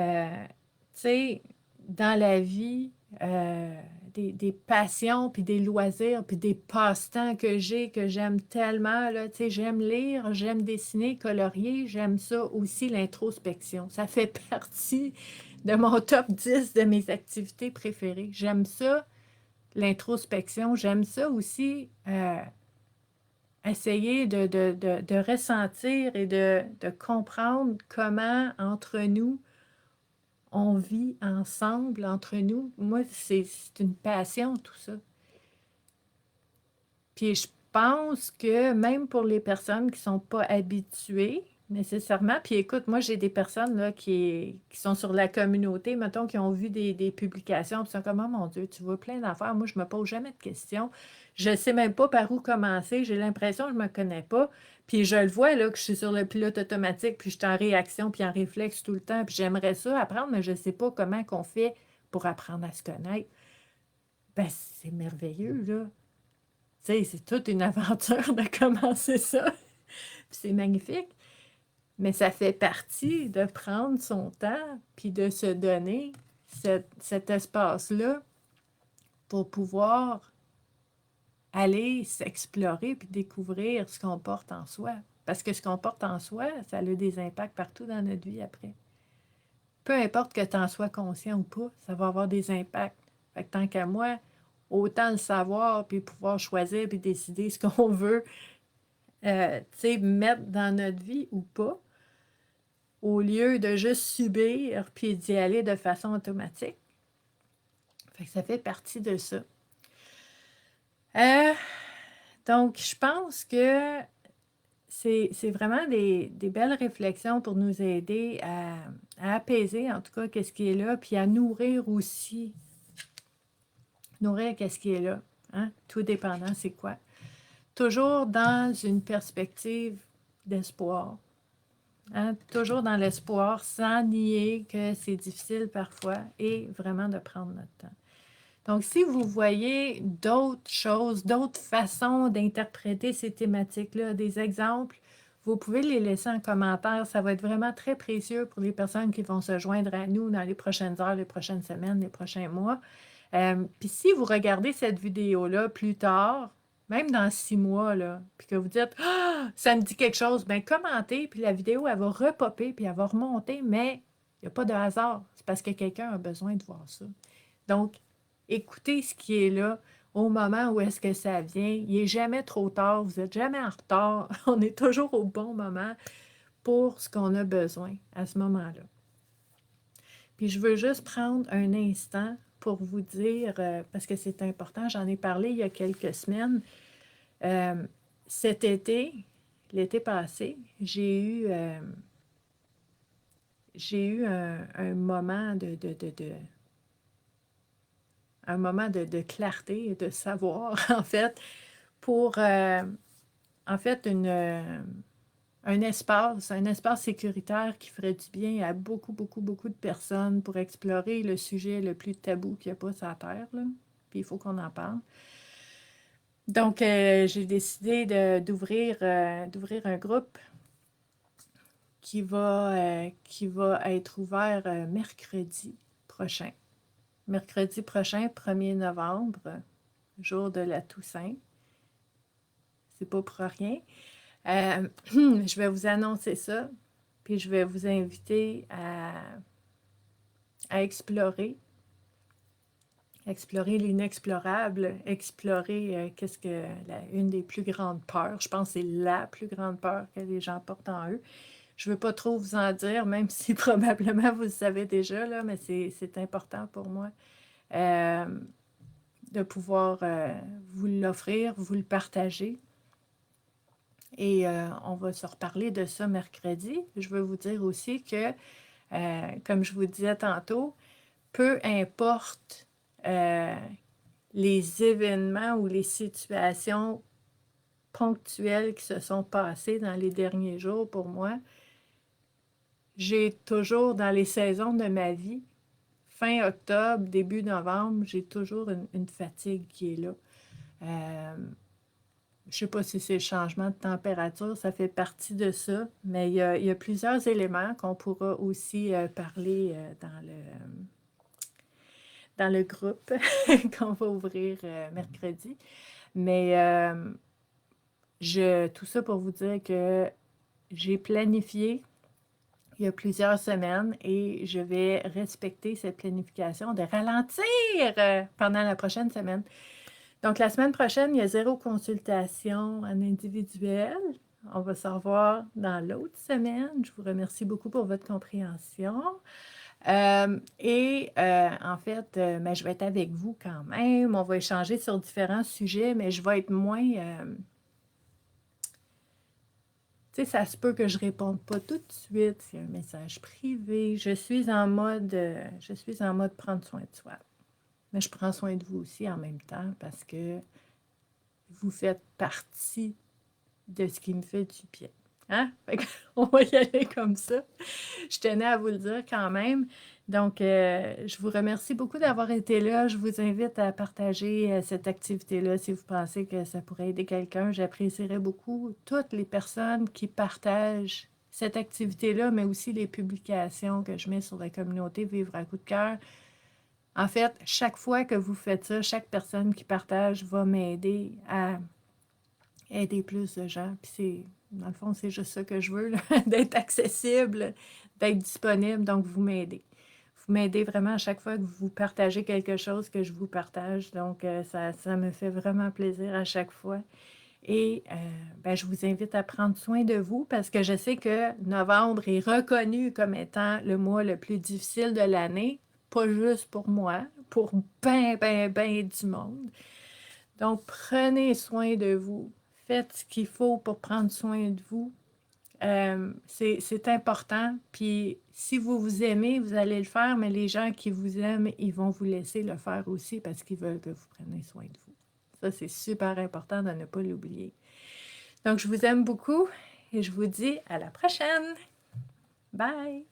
sais, dans la vie, des passions, puis des loisirs, puis des passe-temps que j'ai, que j'aime tellement, là, tu sais, j'aime lire, j'aime dessiner, colorier, j'aime ça aussi, l'introspection. Ça fait partie de mon top 10 de mes activités préférées. J'aime ça, l'introspection. J'aime ça aussi, essayer de ressentir et de comprendre comment, entre nous, on vit ensemble, entre nous. Moi, c'est une passion, tout ça. Puis je pense que même pour les personnes qui ne sont pas habituées nécessairement, puis écoute, moi j'ai des personnes là, qui sont sur la communauté, mettons, qui ont vu des publications, puis sont comme, oh mon Dieu, tu vois plein d'affaires, moi je me pose jamais de questions, je ne sais même pas par où commencer, j'ai l'impression que je ne me connais pas, puis je le vois là que je suis sur le pilote automatique, puis je suis en réaction, puis en réflexe tout le temps, puis j'aimerais ça apprendre, mais je ne sais pas comment qu'on fait pour apprendre à se connaître. Ben, c'est merveilleux, là. Tu sais, c'est toute une aventure de commencer ça. C'est magnifique. Mais ça fait partie de prendre son temps puis de se donner cet espace-là pour pouvoir aller s'explorer puis découvrir ce qu'on porte en soi. Parce que ce qu'on porte en soi, ça a des impacts partout dans notre vie après. Peu importe que tu en sois conscient ou pas, ça va avoir des impacts. Fait que tant qu'à moi, autant le savoir puis pouvoir choisir puis décider ce qu'on veut mettre dans notre vie ou pas, au lieu de juste subir puis d'y aller de façon automatique. Fait que ça fait partie de ça. Euh, donc, je pense que c'est vraiment des belles réflexions pour nous aider à apaiser, en tout cas, qu'est-ce qui est là, puis à nourrir aussi. Nourrir qu'est-ce qui est là. Hein? Tout dépendant, c'est quoi. Toujours dans une perspective d'espoir. Hein? Toujours dans l'espoir, sans nier que c'est difficile parfois et vraiment de prendre notre temps. Donc, si vous voyez d'autres choses, d'autres façons d'interpréter ces thématiques-là, des exemples, vous pouvez les laisser en commentaire. Ça va être vraiment très précieux pour les personnes qui vont se joindre à nous dans les prochaines heures, les prochaines semaines, les prochains mois. Puis si vous regardez cette vidéo-là plus tard, même dans 6 mois, là, puis que vous dites ah, ça me dit quelque chose, bien commentez, puis la vidéo, elle va repopper, puis elle va remonter, mais il n'y a pas de hasard. C'est parce que quelqu'un a besoin de voir ça. Donc, écoutez ce qui est là au moment où est-ce que ça vient. Il n'est jamais trop tard, vous n'êtes jamais en retard. On est toujours au bon moment pour ce qu'on a besoin à ce moment-là. Puis je veux juste prendre un instant pour vous dire, parce que c'est important, j'en ai parlé il y a quelques semaines. Cet été, l'été passé, j'ai eu un moment de clarté et de savoir, en fait, pour en fait, un espace sécuritaire qui ferait du bien à beaucoup, beaucoup, beaucoup de personnes pour explorer le sujet le plus tabou qu'il n'y a pas sur la Terre, là. Puis il faut qu'on en parle. Donc, j'ai décidé d'ouvrir un groupe qui va être ouvert mercredi prochain. Mercredi prochain, 1er novembre, jour de la Toussaint. C'est pas pour rien. Je vais vous annoncer ça, puis je vais vous inviter à explorer l'inexplorable, explorer qu'est-ce que une des plus grandes peurs. Je pense que c'est la plus grande peur que les gens portent en eux. Je ne veux pas trop vous en dire, même si probablement vous le savez déjà, là, mais c'est important pour moi de pouvoir vous l'offrir, vous le partager. Et on va se reparler de ça mercredi. Je veux vous dire aussi que, comme je vous disais tantôt, peu importe les événements ou les situations ponctuelles qui se sont passées dans les derniers jours pour moi, j'ai toujours, dans les saisons de ma vie, fin octobre, début novembre, j'ai toujours une fatigue qui est là. Je ne sais pas si c'est le changement de température, ça fait partie de ça, mais il y a plusieurs éléments qu'on pourra aussi parler dans le groupe qu'on va ouvrir mercredi. Mais tout ça pour vous dire que j'ai planifié il y a plusieurs semaines et je vais respecter cette planification de ralentir pendant la prochaine semaine. Donc, la semaine prochaine, il y a 0 consultation en individuel. On va se revoir dans l'autre semaine. Je vous remercie beaucoup pour votre compréhension. En fait, je vais être avec vous quand même. On va échanger sur différents sujets, mais je vais être moins... tu sais, ça se peut que je ne réponde pas tout de suite. C'est un message privé. Je suis en mode prendre soin de soi. Mais je prends soin de vous aussi en même temps parce que vous faites partie de ce qui me fait du bien. Hein? On va y aller comme ça. Je tenais à vous le dire quand même. Donc, je vous remercie beaucoup d'avoir été là. Je vous invite à partager cette activité-là si vous pensez que ça pourrait aider quelqu'un. J'apprécierais beaucoup toutes les personnes qui partagent cette activité-là, mais aussi les publications que je mets sur la communauté Vivre à coup de cœur. En fait, chaque fois que vous faites ça, chaque personne qui partage va m'aider à aider plus de gens. Puis dans le fond, c'est juste ça que je veux, là, d'être accessible, d'être disponible. Donc, vous m'aidez. Vous m'aidez vraiment à chaque fois que vous partagez quelque chose que je vous partage. Donc, ça me fait vraiment plaisir à chaque fois. Et je vous invite à prendre soin de vous parce que je sais que novembre est reconnu comme étant le mois le plus difficile de l'année. Pas juste pour moi, pour ben du monde. Donc, prenez soin de vous. Faites ce qu'il faut pour prendre soin de vous. C'est important. Puis, si vous vous aimez, vous allez le faire, mais les gens qui vous aiment, ils vont vous laisser le faire aussi parce qu'ils veulent que vous preniez soin de vous. Ça, c'est super important de ne pas l'oublier. Donc, je vous aime beaucoup et je vous dis à la prochaine. Bye!